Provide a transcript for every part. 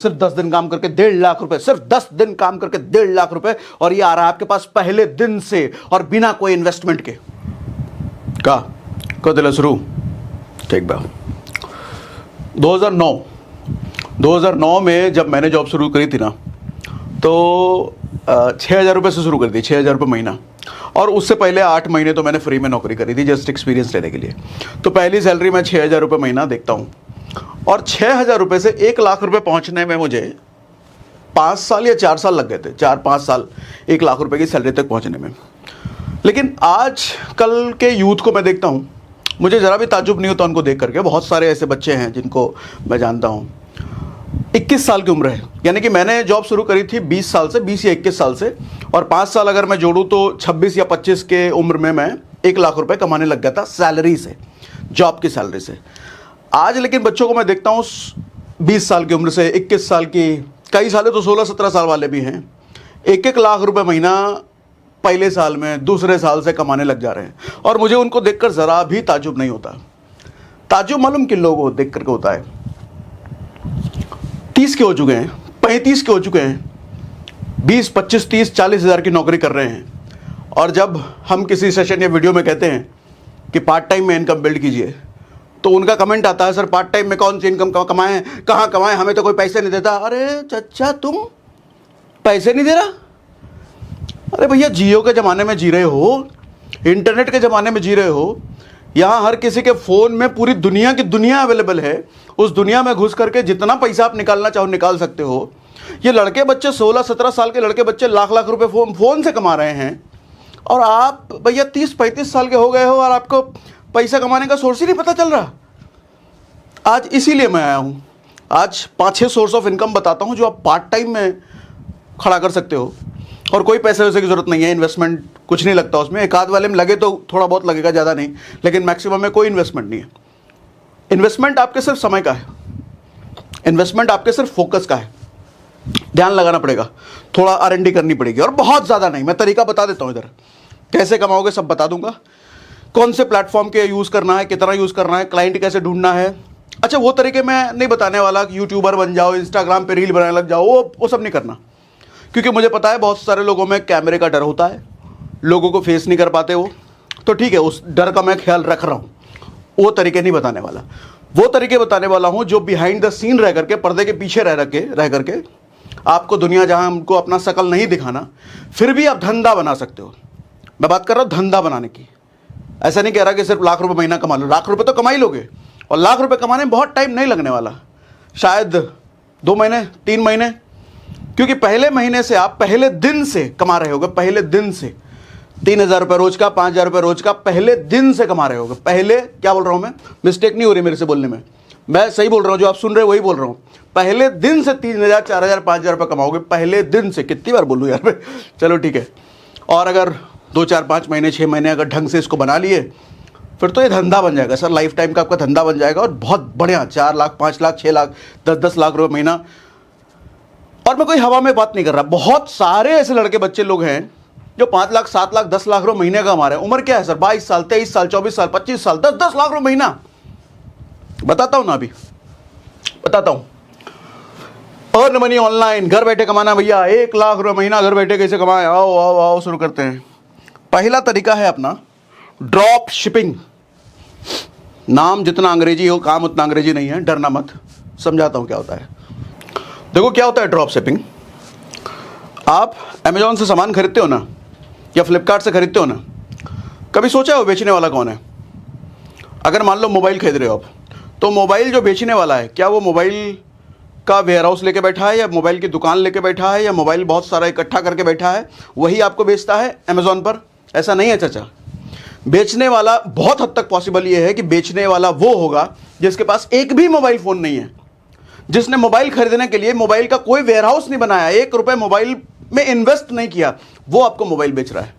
सिर्फ 10 दिन काम करके 1.5 लाख रुपए, सिर्फ 10 दिन काम करके 1.5 लाख रुपए, और ये आ रहा है आपके पास पहले दिन से और बिना कोई इन्वेस्टमेंट के। का दिला शुरू ठीक बा। 2009 में जब मैंने जॉब शुरू करी थी ना, तो 6,000 रुपये से शुरू कर दी, 6,000 रुपये महीना। और उससे पहले 8 महीने तो मैंने फ्री में नौकरी करी थी जस्ट एक्सपीरियंस लेने के लिए। तो पहली सैलरी मैं 6,000 रुपये महीना देखता हूँ, और 6,000 रुपये से 1 लाख रुपये पहुँचने में मुझे 5 साल या 4 साल लग गए थे, 4-5 साल 1 लाख रुपये की सैलरी तक पहुँचने में। लेकिन आज कल के यूथ को मैं देखता हूँ, मुझे ज़रा भी ताज्जुब नहीं होता उनको देख करके। बहुत सारे ऐसे बच्चे हैं जिनको मैं जानता हूँ, 21 साल की उम्र है, यानी कि मैंने जॉब शुरू करी थी 20 साल से, 20 या 21 साल से, और 5 साल अगर मैं जोड़ूँ तो 26 या 25 के उम्र में मैं 1 लाख रुपए कमाने लग गया था सैलरी से, जॉब की सैलरी से। आज लेकिन बच्चों को मैं देखता हूँ 20 साल की उम्र से, 21 साल की, कई साले तो 16-17 साल वाले भी हैं, 1-1 लाख रुपए महीना पहले साल में, दूसरे साल से कमाने लग जा रहे हैं। और मुझे उनको देखकर ज़रा भी ताज्जुब नहीं होता। ताज्जुब मालूम किन लोगों को देख करके होता है, 30 के हो चुके हैं, 35 के हो चुके हैं, 20, 25, 30, 40 हज़ार की नौकरी कर रहे हैं, और जब हम किसी सेशन या वीडियो में कहते हैं कि पार्ट टाइम में इनकम बिल्ड कीजिए, तो उनका कमेंट आता है, सर पार्ट टाइम में कौन सी इनकम कमाएं, कहाँ कमाएं, हमें तो कोई पैसे नहीं देता। अरे चचा, तुम पैसे नहीं दे रहा? अरे भैया, जियो के ज़माने में जी रहे हो, इंटरनेट के ज़माने में जी रहे हो, यहाँ हर किसी के फ़ोन में पूरी दुनिया की दुनिया अवेलेबल है। उस दुनिया में घुस करके जितना पैसा आप निकालना चाहो निकाल सकते हो। ये लड़के बच्चे 16-17 साल के लड़के बच्चे लाख रुपए फ़ोन से कमा रहे हैं, और आप भैया 30-35 साल के हो गए हो और आपको पैसा कमाने का सोर्स ही नहीं पता चल रहा। आज इसीलिए मैं आया हूँ, आज 5-6 सोर्स ऑफ इनकम बताता हूँ जो आप पार्ट टाइम में खड़ा कर सकते हो, और कोई पैसे वैसे की ज़रूरत नहीं है, इन्वेस्टमेंट कुछ नहीं लगता उसमें। एक आध वाले में लगे तो थोड़ा बहुत लगेगा, ज़्यादा नहीं, लेकिन मैक्सिमम में कोई इन्वेस्टमेंट नहीं है। इन्वेस्टमेंट आपके सिर्फ समय का है, इन्वेस्टमेंट आपके सिर्फ फोकस का है। ध्यान लगाना पड़ेगा, थोड़ा R&D करनी पड़ेगी, और बहुत ज़्यादा नहीं। मैं तरीका बता देता हूँ, इधर कैसे कमाओगे सब बता दूंगा, कौन से प्लेटफॉर्म के यूज़ करना है, कितना यूज़ करना है, क्लाइंट कैसे ढूंढना है। अच्छा, वो तरीके मैं नहीं बताने वाला कि यूट्यूबर बन जाओ, इंस्टाग्राम पे रील बनाने लग जाओ, वो सब नहीं करना, क्योंकि मुझे पता है बहुत सारे लोगों में कैमरे का डर होता है, लोगों को फेस नहीं कर पाते वो। तो ठीक है, उस डर का मैं ख्याल रख रहा हूँ। वो तरीके नहीं बताने वाला, वो तरीके बताने वाला हूँ जो बिहाइंड द सीन रह करके, पर्दे के पीछे रह करके आपको दुनिया जहाँ हमको अपना शकल नहीं दिखाना, फिर भी आप धंधा बना सकते हो। मैं बात कर रहा हूँ धंधा बनाने की, ऐसा नहीं कह रहा कि सिर्फ लाख रुपए महीना कमा लो। लाख रुपए तो कमा ही लोगे, और लाख रुपए कमाने में बहुत टाइम नहीं लगने वाला, शायद 2 महीने 3 महीने, क्योंकि पहले महीने से आप पहले दिन से कमा रहे होगे। पहले दिन से 3,000 रुपये रोज का, 5,000 रुपये रोज का पहले दिन से कमा रहे होगे। पहले, क्या बोल रहा हूँ मैं, मिस्टेक नहीं हो रही मेरे से बोलने में, मैं सही बोल रहा हूँ, जो आप सुन रहे हो वही बोल रहा हूँ। पहले दिन से 3,000, 4,000, 5,000 रुपये कमाओगे पहले दिन से। कितनी बार बोलूँ यार मैं, चलो ठीक है। और अगर 2, 4, 5 महीने, 6 महीने अगर ढंग से इसको बना लिए, फिर तो ये धंधा बन जाएगा सर, लाइफ टाइम का आपका धंधा बन जाएगा, और बहुत बढ़िया, 4 लाख, 5 लाख, 6 लाख, 10-10 लाख रुपये महीना। और मैं कोई हवा में बात नहीं कर रहा, बहुत सारे ऐसे लड़के बच्चे लोग हैं जो 5 लाख, 7 लाख, 10 लाख रुपये महीने का कमा रहे हैं। उम्र क्या है सर, 22 साल, 23 साल, 24 साल, 25 साल, 10-10 लाख रुपये महीना। बताता हूँ ना, अभी बताता हूँ। अर्न मनी ऑनलाइन, घर बैठे कमाना भैया, 1 लाख रुपये महीना घर बैठे कैसे कमाएं, आओ आओ आओ शुरू करते हैं। पहला तरीका है अपना ड्रॉप शिपिंग। नाम जितना अंग्रेजी हो, काम उतना अंग्रेजी नहीं है, डरना मत, समझाता हूँ क्या होता है। देखो क्या होता है ड्रॉप शिपिंग। आप अमेजोन से सामान खरीदते हो ना, या फ्लिपकार्ट से खरीदते हो ना, कभी सोचा हो बेचने वाला कौन है? अगर मान लो मोबाइल खरीद रहे हो आप, तो मोबाइल जो बेचने वाला है, क्या वो मोबाइल का वेयर हाउस लेके बैठा है, या मोबाइल की दुकान लेके बैठा है, या मोबाइल बहुत सारा इकट्ठा करके बैठा है, वही आपको बेचता है अमेजोन पर? ऐसा नहीं है चाचा। बेचने वाला, बहुत हद तक पॉसिबल ये है कि बेचने वाला वो होगा जिसके पास एक भी मोबाइल फ़ोन नहीं है, जिसने मोबाइल खरीदने के लिए मोबाइल का कोई वेयर हाउस नहीं बनाया, 1 रुपये मोबाइल में इन्वेस्ट नहीं किया, वो आपको मोबाइल बेच रहा है।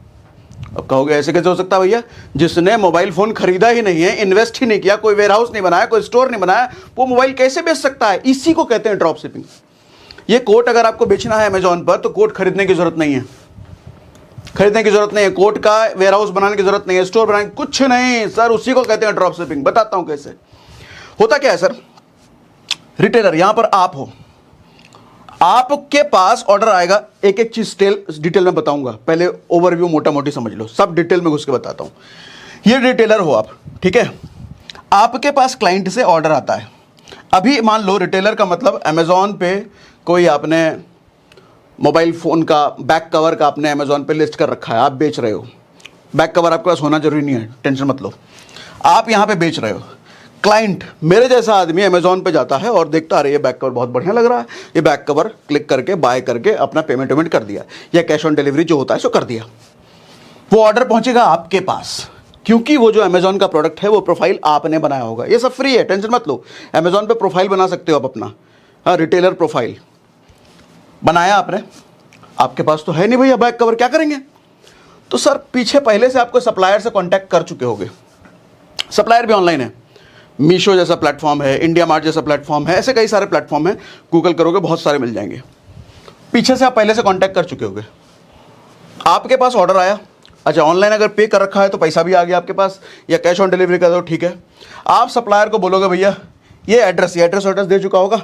अब कहोगे ऐसे कैसे हो सकता है भैया, जिसने मोबाइल फ़ोन खरीदा ही नहीं है, इन्वेस्ट ही नहीं किया, कोई वेयर हाउस नहीं बनाया, कोई स्टोर नहीं बनाया, वो मोबाइल कैसे बेच सकता है? इसी को कहते हैं ड्रॉप शिपिंग। ये कोट अगर आपको बेचना है अमेजोन पर, तो कोट खरीदने की जरूरत नहीं है, खरीदने की जरूरत नहीं है, कोट का वेयर हाउस बनाने की जरूरत नहीं है, स्टोर बनाने, कुछ नहीं सर, उसी को कहते हैं ड्रॉप शिपिंग। बताता हूं कैसे होता। क्या है सर, रिटेलर, यहां पर आप हो, आपके पास ऑर्डर आएगा, एक एक चीज डिटेल में बताऊंगा, पहले ओवरव्यू मोटा मोटी समझ लो, सब डिटेल में घुस के बताता हूं। ये रिटेलर हो आप, ठीक है, आपके पास क्लाइंट से ऑर्डर आता है। अभी मान लो रिटेलर का मतलब अमेजोन पे कोई आपने मोबाइल फ़ोन का बैक कवर का आपने अमेजोन पे लिस्ट कर रखा है, आप बेच रहे हो। बैक कवर आपके पास होना जरूरी नहीं है, टेंशन मत लो, आप यहाँ पे बेच रहे हो। क्लाइंट मेरे जैसा आदमी अमेजोन पे जाता है और देखता, अरे ये बैक कवर बहुत बढ़िया लग रहा है, ये बैक कवर क्लिक करके बाय करके अपना पेमेंट वेमेंट कर दिया, या कैश ऑन डिलीवरी जो होता है सो कर दिया। वो ऑर्डर पहुंचेगा आपके पास, क्योंकि वो जो अमेजोन का प्रोडक्ट है वो प्रोफाइल आपने बनाया होगा। ये सब फ्री है, टेंशन मत लो। अमेजोन पे प्रोफाइल बना सकते हो आप अपना, हाँ, रिटेलर प्रोफाइल बनाया आपने, आपके पास तो है नहीं भैया बैक कवर, क्या करेंगे? तो सर पीछे पहले से आपको सप्लायर से कांटेक्ट कर चुके होगे। सप्लायर भी ऑनलाइन है, मीशो जैसा प्लेटफॉर्म है, इंडिया मार्ट जैसा प्लेटफॉर्म है, ऐसे कई सारे प्लेटफॉर्म हैं, गूगल करोगे बहुत सारे मिल जाएंगे। पीछे से आप पहले से कांटेक्ट कर चुके होगे, आपके पास ऑर्डर आया, अच्छा ऑनलाइन अगर पे कर रखा है तो पैसा भी आ गया आपके पास, या कैश ऑन डिलीवरी कर दो, ठीक है। आप सप्लायर को बोलोगे भैया ये एड्रेस दे चुका होगा,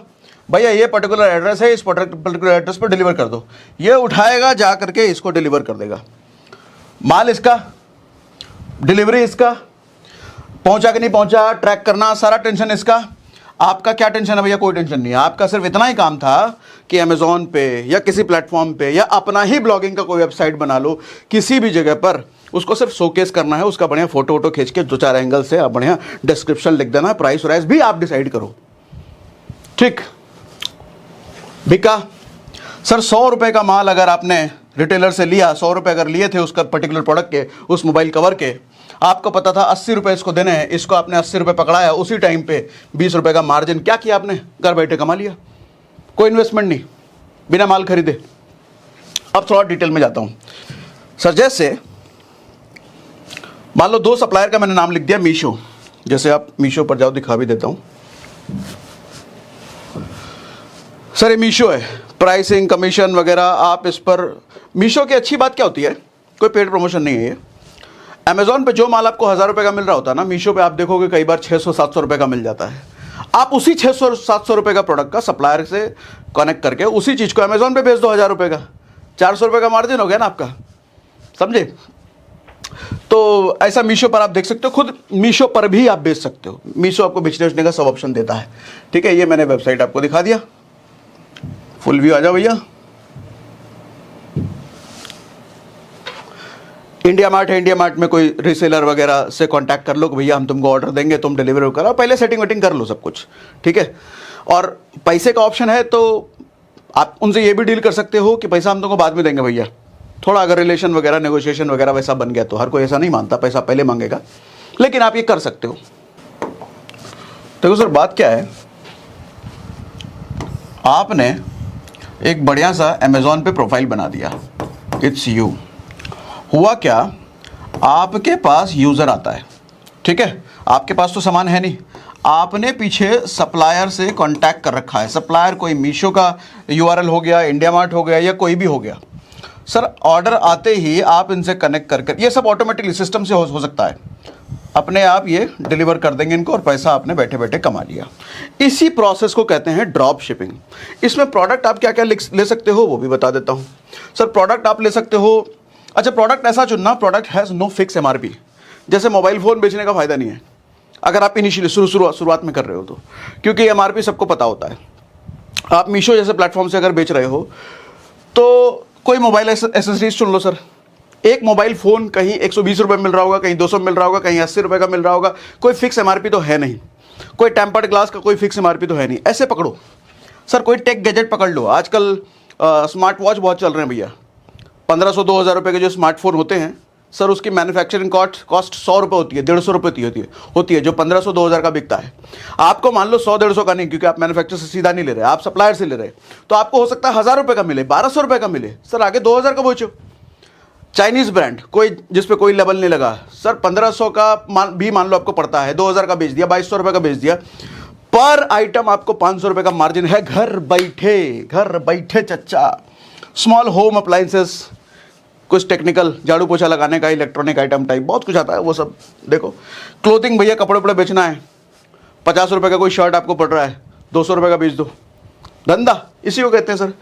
भैया ये पर्टिकुलर एड्रेस है, इस पर्टिकुलर एड्रेस पर डिलीवर कर दो। ये उठाएगा, जा करके इसको डिलीवर कर देगा, माल इसका, डिलीवरी इसका, पहुंचा कि नहीं पहुंचा ट्रैक करना, सारा टेंशन इसका। आपका क्या टेंशन है भैया? कोई टेंशन नहीं है। आपका सिर्फ इतना ही काम था कि अमेजोन पे या किसी प्लेटफॉर्म पे या अपना ही ब्लॉगिंग का कोई वेबसाइट बना लो, किसी भी जगह पर उसको सिर्फ शोकेस करना है, उसका बढ़िया फोटो वोटो खींच के 2-4 एंगल से आप बढ़िया डिस्क्रिप्शन लिख देना, प्राइस वाइस भी आप डिसाइड करो, ठीक। बिका सर 100 रुपये का माल अगर आपने रिटेलर से लिया, 100 रुपये अगर लिए थे उसका पर्टिकुलर प्रोडक्ट के, उस मोबाइल कवर के, आपको पता था 80 रुपये इसको देने हैं, इसको आपने 80 रुपये पकड़ाया, उसी टाइम पे 20 रुपये का मार्जिन क्या किया आपने? घर बैठे कमा लिया, कोई इन्वेस्टमेंट नहीं, बिना माल खरीदे। अब थोड़ा डिटेल में जाता हूँ सर। जैसे मान लो 2 सप्लायर का मैंने नाम लिख दिया, मीशो, जैसे आप मीशो पर जाओ, दिखा भी देता हूँ सर, ये मीशो है, प्राइसिंग कमीशन वगैरह आप इस पर। मीशो की अच्छी बात क्या होती है, कोई पेड प्रमोशन नहीं है ये। अमेजोन पे जो माल आपको 1000 रुपये का मिल रहा होता है ना, मीशो पे आप देखोगे कई बार 600-700 रुपये का मिल जाता है। आप उसी 600-700 रुपये का प्रोडक्ट का सप्लायर से कनेक्ट करके उसी चीज़ को अमेजोन पे बेच दो 1000 रुपये का, 400 रुपये का मार्जिन हो गया ना आपका, समझे? तो ऐसा मीशो पर आप देख सकते हो, खुद मीशो पर भी आप बेच सकते हो। मीशो आपको बेचने का सब ऑप्शन देता है, ठीक है। ये मैंने वेबसाइट आपको दिखा दिया, फुल व्यू आ जाओ भैया। इंडिया मार्ट है, इंडिया मार्ट में कोई रीसेलर वगैरह से कांटेक्ट कर लो कि भैया हम तुमको ऑर्डर देंगे, तुम डिलीवरी करो, पहले सेटिंग वेटिंग कर लो सब कुछ, ठीक है। और पैसे का ऑप्शन है तो आप उनसे ये भी डील कर सकते हो कि पैसा हम तुमको बाद में देंगे भैया। थोड़ा अगर रिलेशन वगैरह नेगोशिएशन वगैरह वैसा बन गया तो, हर कोई ऐसा नहीं मानता, पैसा पहले मांगेगा, लेकिन आप ये कर सकते हो। देखो सर बात क्या है, आपने एक बढ़िया सा अमेजोन पे प्रोफाइल बना दिया, इट्स यू। हुआ क्या, आपके पास यूज़र आता है, ठीक है, आपके पास तो सामान है नहीं, आपने पीछे सप्लायर से कांटेक्ट कर रखा है। सप्लायर कोई मीशो का यूआरएल हो गया, इंडिया मार्ट हो गया, या कोई भी हो गया। सर ऑर्डर आते ही आप इनसे कनेक्ट कर, ये सब ऑटोमेटिकली सिस्टम से हो सकता है, अपने आप ये डिलीवर कर देंगे इनको और पैसा आपने बैठे बैठे कमा लिया। इसी प्रोसेस को कहते हैं ड्रॉप शिपिंग। इसमें प्रोडक्ट आप क्या क्या ले सकते हो वो भी बता देता हूँ सर। प्रोडक्ट आप ले सकते हो, अच्छा प्रोडक्ट ऐसा चुनना, product has no fix MRP. जैसे मोबाइल फ़ोन बेचने का फ़ायदा नहीं है अगर आप इनिशियली शुरुआत में कर रहे हो तो, क्योंकि एमआरपी सबको पता होता है। आप मीशो जैसे प्लेटफॉर्म से अगर बेच रहे हो तो कोई मोबाइल एसेसरीज चुन लो सर। एक मोबाइल फ़ोन कहीं 120 रुपये मिल रहा होगा, कहीं 200 मिल रहा होगा, कहीं 80 रुपये का मिल रहा होगा, कोई फिक्स एमआरपी तो है नहीं। कोई टेम्पर्ड ग्लास का कोई फिक्स एमआरपी तो है नहीं। ऐसे पकड़ो सर, कोई टेक गैजेट पकड़ लो। आजकल स्मार्ट वॉच बहुत चल रहे हैं भैया, 1500-2000 रुपये के जो स्मार्टफोन होते हैं सर, उसकी मैन्युफैक्चरिंग कॉस्ट 100 रुपये होती है, 150 रुपये होती है, जो 1500-2000 का बिकता है। आपको मान लो 100-150 का नहीं, क्योंकि आप मैन्युफैक्चर से सीधा नहीं ले रहे, आप सप्लायर से ले रहे, तो आपको हो सकता है 1000 रुपये का मिले, 1200 रुपये का मिले, सर आगे 2000 का बेचो। चाइनीज़ ब्रांड कोई जिस पे कोई लेबल नहीं लगा सर, 1500 का भी मान लो आपको पड़ता है, 2000 का बेच दिया, 2200 रुपये का बेच दिया, पर आइटम आपको 500 रुपये का मार्जिन है। घर बैठे चच्चा। स्मॉल होम अप्लाइंसेस, कुछ टेक्निकल, झाड़ू पोछा लगाने का, इलेक्ट्रॉनिक आइटम टाइप बहुत कुछ आता है, वो सब देखो। क्लोथिंग भैया, कपड़े वपड़े बेचना है, 50 रुपये का कोई शर्ट आपको पड़ रहा है, 200 रुपये का बेच दो, धंधा इसी को कहते हैं सर।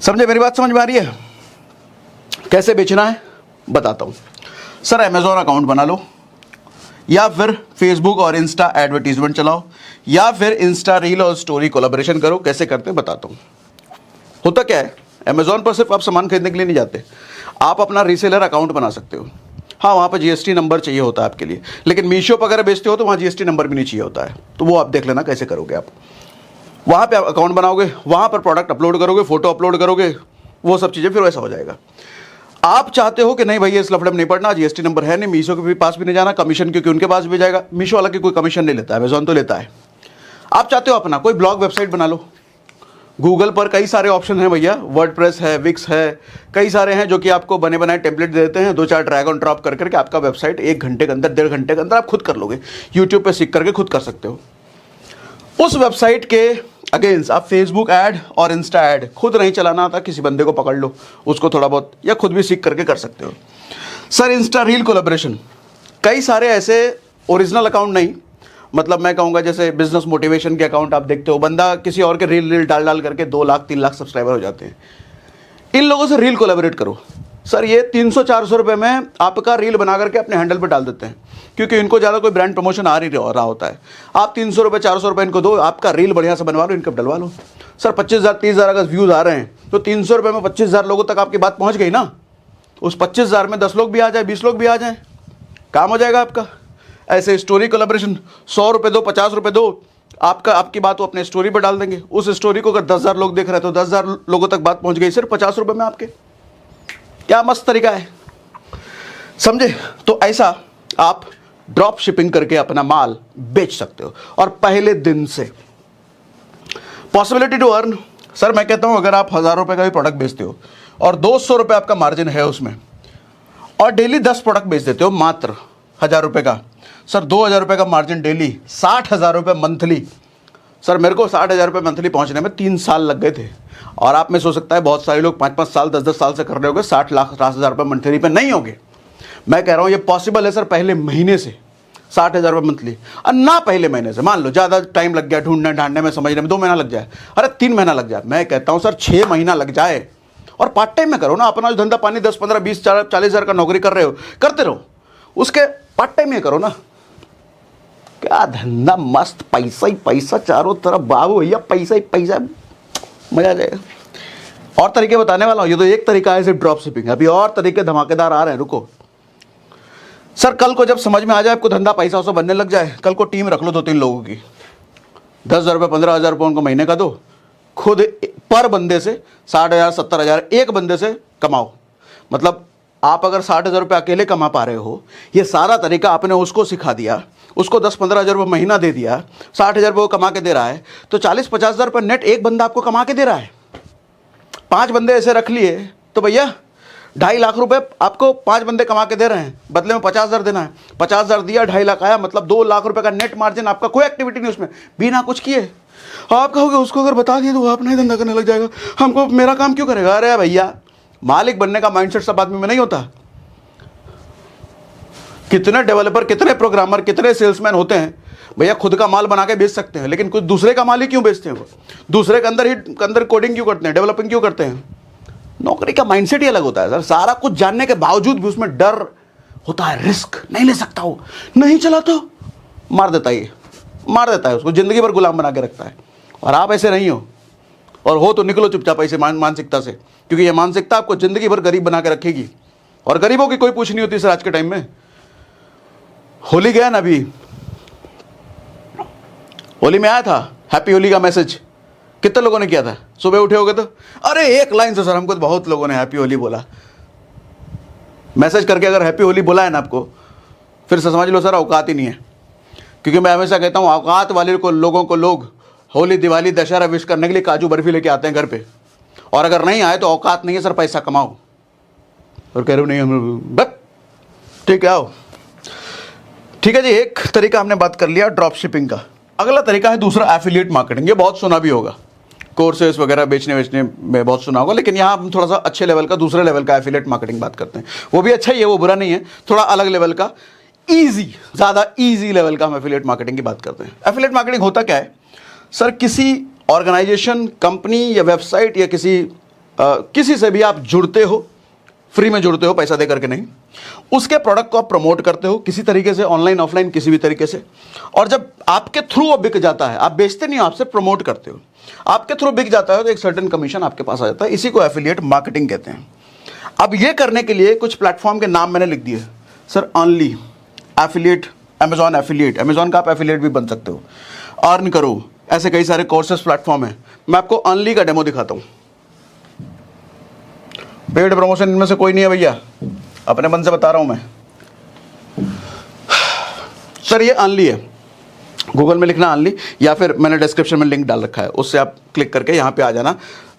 समझे, मेरी बात समझ में आ रही है? कैसे बेचना है बताता हूँ सर। अमेजोन अकाउंट बना लो, या फिर फेसबुक और इंस्टा एडवर्टीजमेंट चलाओ, या फिर इंस्टा रील और स्टोरी कोलैबोरेशन करो। कैसे करते हैं बताता हूँ। होता क्या है, अमेजोन पर सिर्फ आप सामान खरीदने के लिए नहीं जाते, आप अपना रीसेलर अकाउंट बना सकते हो। हाँ, वहाँ पर जीएसटी नंबर चाहिए होता है आपके लिए, लेकिन मीशो पर अगर बेचते हो तो वहाँ जीएसटी नंबर भी नहीं चाहिए होता है। तो वो आप देख लेना कैसे करोगे। आप वहाँ पे अकाउंट बनाओगे, वहाँ पर प्रोडक्ट अपलोड करोगे, फोटो अपलोड करोगे, वो सब चीज़ें, फिर वैसा हो जाएगा। आप चाहते हो कि नहीं भैया इस लफड़े में नहीं पड़ना, जीएसटी नंबर है नहीं, मीशो के भी पास भी नहीं जाना, कमीशन क्योंकि उनके पास भी जाएगा। मीशो वाला की कोई कमीशन नहीं लेता है, अमेजोन तो लेता है। आप चाहते हो अपना कोई ब्लॉग वेबसाइट बना लो। गूगल पर कई सारे ऑप्शन हैं भैया, वर्डप्रेस है, विक्स है, कई सारे हैं जो कि आपको बने बनाए टेम्पलेट देते हैं। 2-4 ड्रैग ऑन ड्रॉप कर करके आपका वेबसाइट 1 घंटे के अंदर, 1.5 घंटे के अंदर आप खुद कर लोगे। यूट्यूब पे सीख करके खुद कर सकते हो। उस वेबसाइट के अगेंस्ट आप फेसबुक ऐड और इंस्टा ऐड खुद नहीं चलाना आता, किसी बंदे को पकड़ लो, उसको थोड़ा बहुत, या खुद भी सीख करके कर सकते हो। सर इंस्टा रील कोलैबोरेशन, कई सारे ऐसे ओरिजिनल अकाउंट नहीं, मतलब मैं कहूँगा जैसे बिजनेस मोटिवेशन के अकाउंट आप देखते हो, बंदा किसी और के रील डाल करके 2 लाख 3 लाख सब्सक्राइबर हो जाते हैं। इन लोगों से रील कोलैबोरेट करो। सर ये 300-400 रुपये में आपका रील बना करके अपने हैंडल पर डाल देते हैं, क्योंकि इनको ज़्यादा कोई ब्रांड प्रमोशन आ नहीं रहा होता है। आप 300 रुपये 400 रुपये इनको दो, आपका रील बढ़िया से बनवा लो, इनकम डलवा लो। सर 25,000 30,000 अगर व्यूज़ आ रहे हैं तो 300 रुपये में 25,000 लोगों तक आपकी बात पहुँच गई ना। उस 25,000 में 10 लोग भी आ जाए, 20 लोग भी आ जाएँ, काम हो जाएगा आपका। ऐसे स्टोरी कोलैबोरेशन, 100 रुपये दो, 50 रुपये दो, आपकी बात वो अपने स्टोरी पर डाल देंगे। उस स्टोरी को अगर 10,000 लोग देख रहे हैं तो 10,000 लोगों तक बात पहुँच गई सिर्फ 50 रुपये में आपके। क्या मस्त तरीका है, समझे? तो ऐसा आप ड्रॉप शिपिंग करके अपना माल बेच सकते हो। और पहले दिन से पॉसिबिलिटी टू अर्न, सर मैं कहता हूं अगर आप 1,000 रुपए का भी प्रोडक्ट बेचते हो और 200 रुपए आपका मार्जिन है उसमें, और डेली 10 प्रोडक्ट बेच देते हो मात्र 1,000 रुपए का, सर 2,000 रुपए का मार्जिन डेली, 60,000 रुपए मंथली। सर मेरे को 60,000 रुपये मंथली पहुंचने में 3 साल लग गए थे, और आप में सोच सकता है बहुत सारे लोग 5-5 साल 10-10 साल से कर रहे होंगे, 60,00,000 रुपये मंथली पे नहीं होंगे। मैं कह रहा हूँ ये पॉसिबल है सर, पहले महीने से 60,000 रुपये मंथली, और ना पहले महीने से, मान लो ज़्यादा टाइम लग गया ढूंढने ढांढने में, समझने में 2 महीना लग जाए, अरे 3 महीना लग जाए, मैं कहता हूँ सर 6 महीना लग जाए, और पार्ट टाइम में करो ना। अपना जो धंधा पानी 10, 15, 20, 40 हज़ार का नौकरी कर रहे हो, करते रहो, उसके पार्ट टाइम में करो ना। क्या धंधा, मस्त पैसा ही पैसा चारों तरफ, बाबू भैया पैसा ही पैसा, मजा आ जाएगा। और तरीके बताने वाला हूँ, ये तो एक तरीका है सिर्फ ड्रॉप शिपिंग, अभी और तरीके धमाकेदार आ रहे हैं, रुको। सर कल को जब समझ में आ जाए आपको धंधा पैसा वैसा बनने लग जाए, कल को टीम रख लो 2-3 लोगों की, 10,000 रुपये 15,000 रुपये उनको महीने का दो, खुद पर बंदे से 60,000 70,000 एक बंदे से कमाओ। मतलब आप अगर 60,000 रुपये अकेले कमा पा रहे हो, ये सारा तरीका आपने उसको सिखा दिया, उसको 10-15 हज़ार रुपये महीना दे दिया, 60,000 रुपये वो कमा के दे रहा है, तो 40-50 हज़ार रुपये नेट एक बंदा आपको कमा के दे रहा है। 5 बंदे ऐसे रख लिए तो भैया 2.5 लाख रुपए आपको 5 बंदे कमा के दे रहे हैं, बदले में 50,000 देना है। 50,000 दिया, 2.5 लाख आया, मतलब 2 लाख रुपए का नेट मार्जिन आपका, कोई एक्टिविटी नहीं उसमें, बिना कुछ किए। आप कहोगे उसको अगर बता दिए तो वो अपना ही धंधा करने लग जाएगा, हमको मेरा काम क्यों करेगा? अरे भैया मालिक बनने का माइंडसेट सब आदमी में नहीं होता। कितने डेवलपर, कितने प्रोग्रामर, कितने सेल्समैन होते हैं भैया, खुद का माल बना के बेच सकते हैं, लेकिन कुछ दूसरे का माल ही क्यों बेचते हैं? वो दूसरे के अंदर कोडिंग क्यों करते हैं, डेवलपिंग क्यों करते हैं? नौकरी का माइंडसेट ही अलग होता है सर। सारा कुछ जानने के बावजूद भी उसमें डर होता है, रिस्क नहीं ले सकता, वो नहीं चला तो मार देता है उसको, जिंदगी भर गुलाम बना के रखता है। और आप ऐसे नहीं हो, और हो तो निकलो चुपचाप ऐसे मानसिकता से, क्योंकि ये मानसिकता आपको जिंदगी भर गरीब बना के रखेगी, और गरीबों की कोई पूछ नहीं होती सर आज के टाइम में। होली गया ना, अभी होली में आया था हैप्पी होली का मैसेज, कितने लोगों ने किया था? सुबह उठे होगे तो अरे एक लाइन से सर हमको तो बहुत लोगों ने हैप्पी होली बोला। मैसेज करके अगर हैप्पी होली बोला है ना आपको, फिर से समझ लो सर औकात ही नहीं है। क्योंकि मैं हमेशा कहता हूँ औकात वाले लोगों को लोग होली दिवाली दशहरा विश करने के लिए काजू बर्फी लेके आते हैं घर पे, और अगर नहीं आए तो औकात नहीं है सर, पैसा कमाओ। और कह रहे हो नहीं हम बस ठीक है आओ, ठीक है जी। एक तरीका हमने बात कर लिया ड्रॉप शिपिंग का। अगला तरीका है दूसरा एफिलिएट मार्केटिंग। ये बहुत सुना भी होगा, कोर्सेस वगैरह बेचने में बहुत सुना होगा, लेकिन यहाँ हम थोड़ा सा अच्छे लेवल का, दूसरे लेवल का एफिलिएट मार्केटिंग बात करते हैं। वो भी अच्छा ही है, वो बुरा नहीं है, थोड़ा अलग लेवल का, ज़्यादा ईजी लेवल का हम एफिलिएट मार्केटिंग की बात करते हैं। एफिलिएट मार्केटिंग होता क्या है सर? किसी ऑर्गेनाइजेशन, कंपनी या वेबसाइट या किसी से भी आप जुड़ते हो, फ्री में जुड़ते हो, पैसा दे करके नहीं, उसके प्रोडक्ट को आप प्रमोट करते हो किसी तरीके से, ऑनलाइन ऑफलाइन किसी भी तरीके से, और जब आपके थ्रू वो बिक जाता है, आप बेचते नहीं हो, आप सिर्फ प्रमोट करते हो, आपके थ्रू बिक जाता है तो एक सर्टेन कमीशन आपके पास आ जाता है। इसी को एफिलिएट मार्केटिंग कहते हैं। अब ये करने के लिए कुछ प्लेटफॉर्म के नाम मैंने लिख दिए सर। अर्नली, एफिलिएट, अमेजॉन एफिलिएट, अमेजॉन का आप एफिलिएट भी बन सकते हो, अर्न करो, ऐसे कई सारे कोर्सेस प्लेटफॉर्म है। मैं आपको अर्नली का डेमो दिखाता हूँ। पेड प्रमोशन इनमें से कोई नहीं है भैया, अपने मन से बता रहा हूं मैं। सर ये अर्नली है, गूगल में लिखना अर्नली, या फिर मैंने डिस्क्रिप्शन में लिंक डाल रखा है, उससे आप क्लिक करके यहाँ पे आ जाना,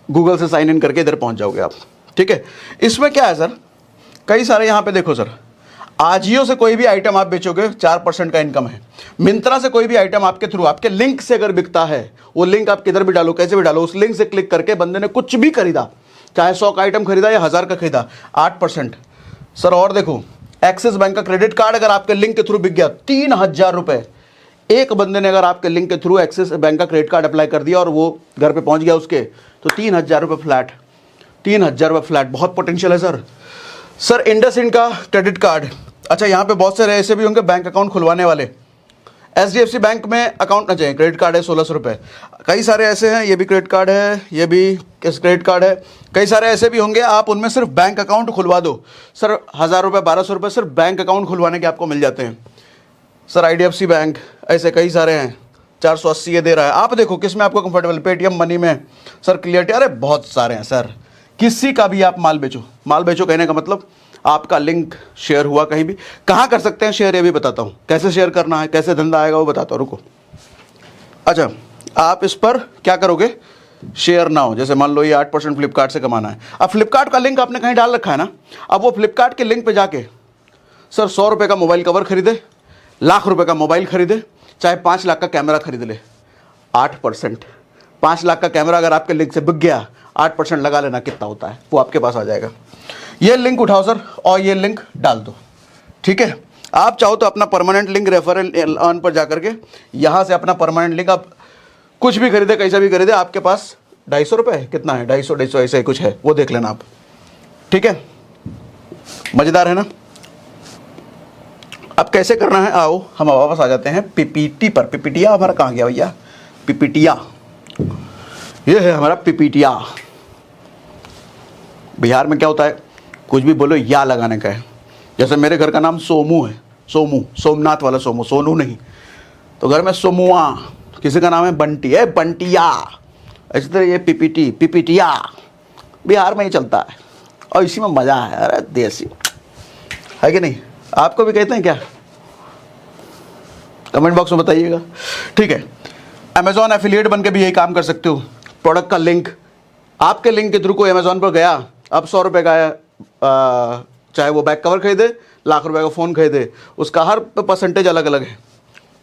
गूगल से साइन इन करके इधर पहुंच जाओगे आप। ठीक है, इसमें क्या है सर, कई सारे यहाँ पे देखो सर, आजियो से कोई भी आइटम आप बेचोगे 4% का इनकम है। मिंत्रा से कोई भी आइटम आपके थ्रू, आपके लिंक से अगर बिकता है, वो लिंक आप किधर भी डालो, कैसे भी डालो, उस लिंक से क्लिक करके बंदे ने कुछ भी खरीदा, चाहे 100 का आइटम खरीदा या 1000 का खरीदा, 8%। सर और देखो, एक्सिस बैंक का क्रेडिट कार्ड अगर आपके लिंक के थ्रू बिक गया, 3000 रुपए, एक बंदे ने अगर आपके लिंक के थ्रू एक्सिस बैंक का क्रेडिट कार्ड अप्लाई कर दिया और वो घर पे पहुंच गया उसके, तो 3000 रुपये फ्लैट, 3000 रुपये फ्लैट, बहुत पोटेंशियल है सर। सर इंडसइंड का क्रेडिट कार्ड, अच्छा यहाँ पे बहुत सारे ऐसे भी होंगे बैंक अकाउंट खुलवाने वाले, HDFC बैंक में अकाउंट ना चाहिए, क्रेडिट कार्ड है 1600 रुपये, कई सारे ऐसे हैं, ये भी क्रेडिट कार्ड है, ये भी क्रेडिट कार्ड है, कई सारे ऐसे भी होंगे, आप उनमें सिर्फ बैंक अकाउंट खुलवा दो सर, 1000 रुपये 1200 रुपये सिर्फ बैंक अकाउंट खुलवाने के आपको मिल जाते हैं। सर IDFC बैंक, ऐसे कई सारे हैं, 480 ये दे रहा है, आप देखो किस में आपको कंफर्टेबल, पेटीएम मनी में, सर क्लियरिटी, अरे बहुत सारे हैं सर, किसी का भी आप माल बेचो। माल बेचो कहने का मतलब आपका लिंक शेयर हुआ कहीं भी, कहाँ कर सकते हैं शेयर ये भी बताता हूँ, कैसे शेयर करना है, कैसे धंधा आएगा वो बताता हूँ, रुको। अच्छा, आप इस पर क्या करोगे, शेयर ना हो, जैसे मान लो ये 8% फ्लिपकार्ट से कमाना है, अब फ्लिपकार्ट का लिंक आपने कहीं डाल रखा है ना, अब वो फ्लिपकार्ट के लिंक पे जाके सर 100 रुपये का मोबाइल कवर खरीदे, लाख रुपए का मोबाइल खरीदे, चाहे 5 लाख का कैमरा खरीद ले, 8%, 5 लाख का कैमरा अगर आपके लिंक से बिक गया, 8% लगा लेना, कितना होता है वो आपके पास आ जाएगा। ये लिंक उठाओ सर और ये लिंक डाल दो, ठीक है। आप चाहो तो अपना परमानेंट लिंक रेफरल अर्न पर जाकर के यहाँ से अपना परमानेंट लिंक, आप कुछ भी खरीदे, कैसा भी खरीदे, आपके पास 250 रुपये है, कितना है, 250 ऐसे कुछ है, वो देख लेना आप, ठीक है। मज़ेदार है ना। अब कैसे करना है, आओ हम वापस आ जाते हैं पीपीटी पर। पीपीटिया हमारा कहाँ गया भैया, पीपीटिया, ये है हमारा पीपीटिया। बिहार में क्या होता है, कुछ भी बोलो या लगाने का है। जैसे मेरे घर का नाम सोमू है, सोमू, सोमनाथ वाला सोमू, सोनू नहीं, तो घर में सोमुआ, किसी का नाम है बंटी, है बंटिया, इसी तरह ये पीपीटी, पीपीटिया, बिहार में ही चलता है और इसी में मज़ा है। अरे देसी है कि नहीं, आपको भी कहते हैं क्या, कमेंट बॉक्स में बताइएगा, ठीक है। अमेजॉन एफिलिएट बन के भी यही काम कर सकते हो। प्रोडक्ट का लिंक, आपके लिंक के थ्रू कोई अमेजॉन पर गया, अब 100 रुपये का चाहे वो बैक कवर खरीदे, लाख रुपए का फ़ोन खरीदे, उसका हर परसेंटेज अलग अलग है,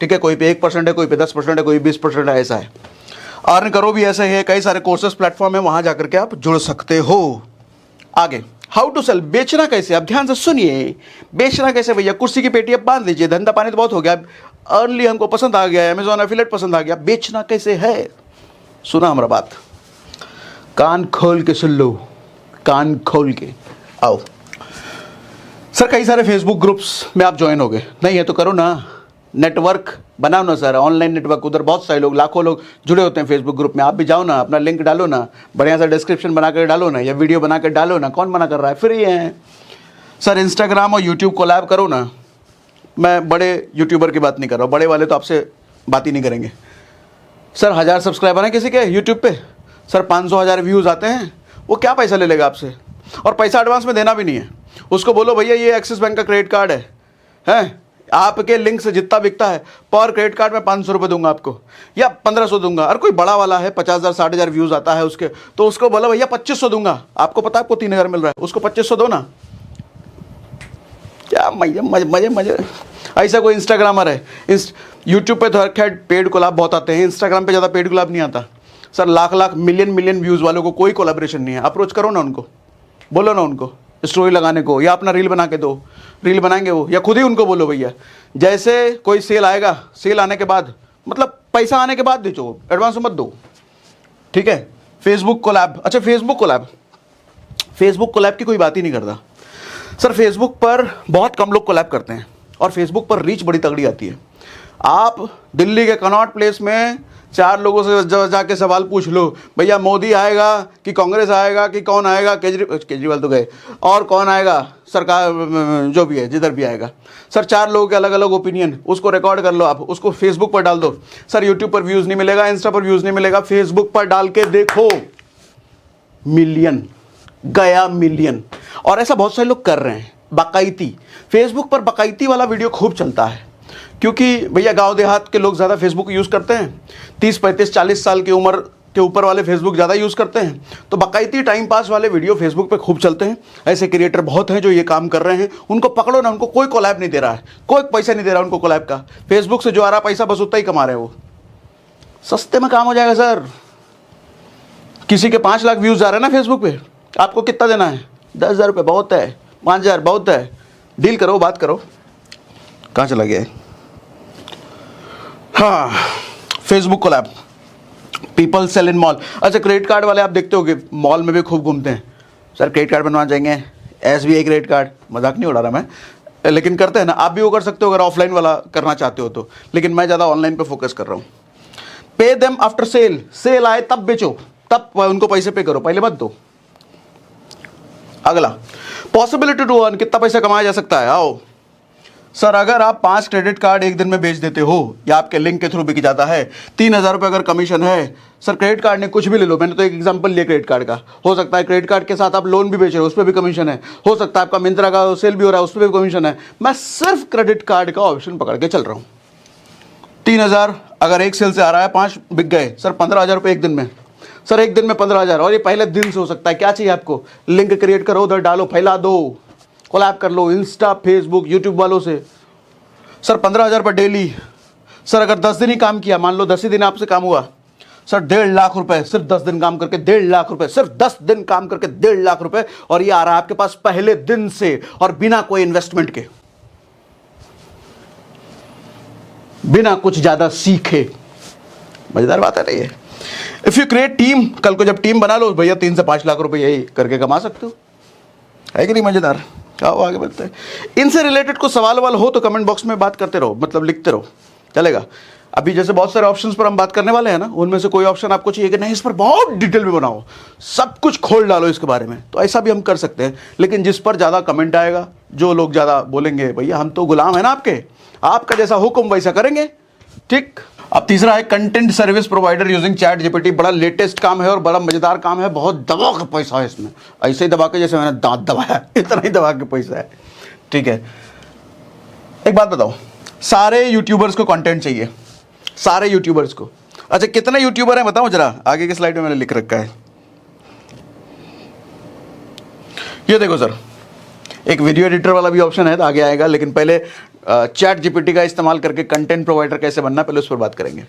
ठीक है। कोई पे 1% है, कोई पे 10% है, कोई 20% है, ऐसा है। अर्न करो भी ऐसा ही है, कई सारे कोर्सेज प्लेटफॉर्म है, वहाँ जाकर के आप जुड़ सकते हो। आगे हाउ टू सेल, बेचना कैसे, अब ध्यान से सुनिए, बेचना कैसे भैया, कुर्सी की पेटी अब बांध लीजिए, धंधा पानी तो बहुत हो गया, अर्नली हमको पसंद आ गया, अमेजॉन एफिलिएट पसंद आ गया, बेचना कैसे है, सुना हमारा बात, कान खोल के सुन लो, कान खोल के आओ। सर कई सारे फेसबुक ग्रुप्स में आप ज्वाइन हो गए, नहीं है तो करो ना, नेटवर्क बनाओ ना सर, ऑनलाइन नेटवर्क, उधर बहुत सारे लोग, लाखों लोग जुड़े होते हैं फेसबुक ग्रुप में, आप भी जाओ ना, अपना लिंक डालो ना, बढ़िया सा डिस्क्रिप्शन बना कर डालो ना, या वीडियो बना कर डालो ना, कौन मना कर रहा है, फ्री है। सर इंस्टाग्राम और यूट्यूब कोलैब करो ना, मैं बड़े यूट्यूबर की बात नहीं कर रहा हूँ, बड़े वाले तो आपसे बात ही नहीं करेंगे। सर 1000 सब्सक्राइबर हैं किसी के यूट्यूब पे, सर 500-1000 व्यूज़ आते हैं, वो क्या पैसा ले लेगा आपसे, और पैसा एडवांस में देना भी नहीं है, उसको बोलो भैया ये एक्सिस बैंक का क्रेडिट कार्ड है आपके लिंक से जितना बिकता है पर क्रेडिट कार्ड में 500 रुपये दूंगा आपको, या 1500 दूंगा, और कोई बड़ा वाला है 50,000 60,000 व्यूज़ आता है उसके, तो उसको बोलो भैया 2500 दूंगा, आपको पता है आपको 3000 मिल रहा है, उसको 2500 दो ना, क्या मजे मजे। ऐसा कोई इंस्टाग्रामर है, यूट्यूब पे तो खैर पेड कोलाब बहुत आते हैं, इंस्टाग्राम पे ज़्यादा पेड कोलाब नहीं आता। सर लाख मिलियन व्यूज़ वालों को कोई कोलैबोरेशन नहीं है, अप्रोच करो ना उनको, बोलो ना उनको स्टोरी लगाने को, या अपना रील बना के दो, रील बनाएंगे वो, या खुद ही उनको बोलो भैया, जैसे कोई सेल आएगा, सेल आने के बाद, मतलब पैसा आने के बाद दीजिए, एडवांस मत दो, ठीक है। फेसबुक कोलैब, अच्छा फेसबुक कोलैब की कोई बात ही नहीं करता सर। फेसबुक पर बहुत कम लोग कोलैब करते हैं और फेसबुक पर रीच बड़ी तगड़ी आती है। आप दिल्ली के कनॉट प्लेस में 4 लोगों से जाके सवाल पूछ लो, भैया मोदी आएगा कि कांग्रेस आएगा कि कौन आएगा, केजरीवाल तो गए, और कौन आएगा, सरकार जो भी है जिधर भी आएगा सर, 4 लोगों के अलग अलग ओपिनियन, उसको रिकॉर्ड कर लो, आप उसको फेसबुक पर डाल दो सर। यूट्यूब पर व्यूज़ नहीं मिलेगा, इंस्टा पर व्यूज़ नहीं मिलेगा, फेसबुक पर डाल के देखो, मिलियन गया, मिलियन। और ऐसा बहुत सारे लोग कर रहे हैं बाकायती। फेसबुक पर बाकायती वाला वीडियो खूब चलता है, क्योंकि भैया गांव देहात के लोग ज़्यादा फेसबुक यूज़ करते हैं, 30, 35, 40 साल की उम्र के ऊपर वाले फेसबुक ज़्यादा यूज़ करते हैं, तो बाकायती टाइम पास वाले वीडियो फेसबुक पे खूब चलते हैं। ऐसे क्रिएटर बहुत हैं जो ये काम कर रहे हैं, उनको पकड़ो ना, उनको कोई कोलैब नहीं दे रहा है, कोई पैसा नहीं दे रहा उनको कोलैब का। फेसबुक से जो आ रहा पैसा बस उतना ही कमा रहे हैं वो, सस्ते में काम हो जाएगा सर। किसी के 5 लाख व्यूज़ आ रहे हैं ना फेसबुक पे, आपको कितना देना है? 10,000 रुपये बहुत है, 5,000 बहुत है, डील करो, बात करो। कहाँ चला गया है? हाँ, फेसबुक कोलैब, पीपल सेल इन मॉल। अच्छा, क्रेडिट कार्ड वाले आप देखते हो कि मॉल में भी खूब घूमते हैं सर, क्रेडिट कार्ड बनवाना चाहेंगे, SBI क्रेडिट कार्ड, मजाक नहीं उड़ा रहा मैं, लेकिन करते हैं ना। आप भी वो कर सकते हो अगर ऑफलाइन वाला करना चाहते हो तो, लेकिन मैं ज़्यादा ऑनलाइन पे फोकस कर रहा हूँ। Pay them after sale, cell आए तब बेचो, तब उनको पैसे पे करो, पहले मत दो। अगला, पॉसिबिलिटी टू अर्न, कितना पैसा कमाया जा सकता है? आओ सर, अगर आप 5 क्रेडिट कार्ड एक दिन में बेच देते हो या आपके लिंक के थ्रू बिक जाता है, 3,000 रुपये अगर कमीशन है सर, क्रेडिट कार्ड ने कुछ भी ले लो, मैंने तो एक एग्जांपल लिया क्रेडिट कार्ड का, हो सकता है क्रेडिट कार्ड के साथ आप लोन भी बेच रहे हो, उस पर भी कमीशन है, हो सकता है आपका मिंत्रा का सेल भी हो रहा है, उस पर भी कमीशन है। मैं सिर्फ क्रेडिट कार्ड का ऑप्शन पकड़ के चल रहा हूँ। 3,000 अगर एक सेल से आ रहा है, 5 बिक गए सर, 15,000 रुपये एक दिन में सर, एक दिन में 15,000, और ये पहले दिन से हो सकता है। क्या चाहिए आपको? लिंक क्रिएट करो, उधर डालो, फैला दो, कोलैब कर लो इंस्टा, फेसबुक, यूट्यूब वालों से सर। 15,000 पर डेली सर, अगर 10 दिन ही काम किया, मान लो 10 ही दिन आपसे काम हुआ सर, 1.5 लाख रुपए, सिर्फ 10 दिन काम करके 1.5 लाख रुपए, सिर्फ 10 दिन काम करके 1.5 लाख रुपए, और ये आ रहा है आपके पास पहले दिन से, और बिना कोई इन्वेस्टमेंट के, बिना कुछ ज्यादा सीखे। मजेदार बात है ना ये। इफ यू क्रिएट टीम, कल को जब टीम बना लो भैया, 3 से 5 लाख रुपए यही करके कमा सकते हो, है कि नहीं? मजेदार। आओ आगे बढ़ते हैं। इनसे रिलेटेड कुछ सवाल हो तो कमेंट बॉक्स में बात करते रहो, मतलब लिखते रहो, चलेगा। अभी जैसे बहुत सारे ऑप्शंस पर हम बात करने वाले हैं ना, उनमें से कोई ऑप्शन आपको चाहिए कि नहीं इस पर बहुत डिटेल में बनाओ, सब कुछ खोल डालो इसके बारे में, तो ऐसा भी हम कर सकते हैं। लेकिन जिस पर ज़्यादा कमेंट आएगा, जो लोग ज़्यादा बोलेंगे, भैया हम तो गुलाम है ना आपके, आपका जैसा हुक्म वैसा करेंगे, ठीक। अब तीसरा है content service provider using chat GPT. बड़ा लेटेस्ट काम है और बड़ा मजेदार काम है, बहुत दबा के पैसा है इसमें, ऐसे ही दबा के जैसे मैंने दांत दबाया, इतना ही दबा के पैसा है, ठीक है। एक बात बताओ, सारे यूट्यूबर्स को कंटेंट चाहिए, सारे यूट्यूबर्स को। अच्छा, कितने यूट्यूबर हैं बताओ जरा, आगे की स्लाइड में मैंने लिख रखा है, ये देखो सर, एक वीडियो एडिटर वाला भी ऑप्शन है, तो आगे आएगा, लेकिन पहले चैट जीपीटी का इस्तेमाल करके कंटेंट प्रोवाइडर कैसे बनना, पहले उस पर बात करेंगे।